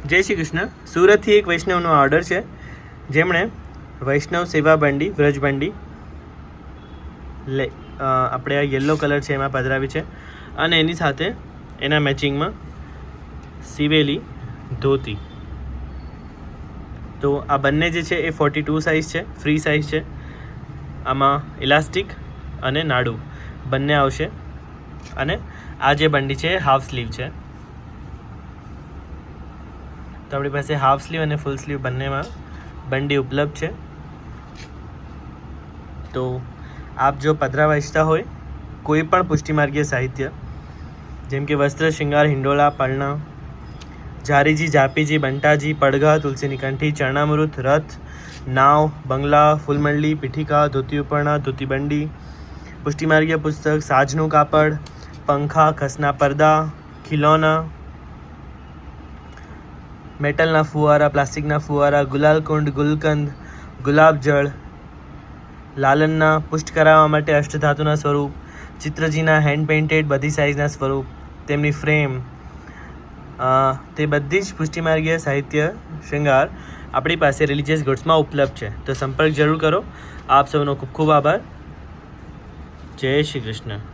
જય શ્રી કૃષ્ણ. સુરતથી એક વૈષ્ણવનો ઓર્ડર છે, જેમણે વૈષ્ણવ સેવા બંડી વ્રજ બંડી આપણે આ યલો કલર છે એમાં પધરાવી છે, અને એની સાથે એના મેચિંગમાં સીવેલી ધોતી. તો આ બંને જે છે એ 42 સાઇઝ છે, ફ્રી સાઇઝ છે. આમાં ઇલાસ્ટિક અને નાડું બંને આવશે, અને આ જે બંડી છે એ હાફ સ્લીવ છે. તો આપણી પાસે હાફ સ્લીવ અને ફૂલ સ્લીવ બંનેમાં બંડી ઉપલબ્ધ છે. તો આપ જો પધરાવવા ઈચ્છતા હોય કોઈ પણ પુષ્ટિમાર્ગીય સાહિત્ય, જેમ કે વસ્ત્ર, શૃંગાર, હિંડોળા, પલણા, જારીજી, જાપીજી, બંટાજી, પડઘા, તુલસીની કંઠી, ચરણામૃત, રથ, નાવ, બંગલા, ફૂલમંડલી, પીઠિકા, ધોતી ઉપરણા, ધોતી બંડી, પુષ્ટિમાર્ગીય પુસ્તક, સાજનું કાપડ, પંખા, ખસના પડદા, ખિલોના, મેટલના ફુવારા, પ્લાસ્ટિકના ફુવારા, ગુલાલકુંડ, ગુલકંદ, ગુલાબજળ, લાલનના પુષ્ટ કરાવવા માટે અષ્ટધાતુના સ્વરૂપ, ચિત્રજીના હેન્ડ પેઇન્ટેડ બધી સાઇઝના સ્વરૂપ, તેમની ફ્રેમ, તે બધી જ પુષ્ટિમાર્ગીય સાહિત્ય શૃંગાર આપણી પાસે રિલિજિયસ ગુડ્સમાં ઉપલબ્ધ છે. તો સંપર્ક જરૂર કરો. આપ સૌનો ખૂબ ખૂબ આભાર. જય શ્રી કૃષ્ણ.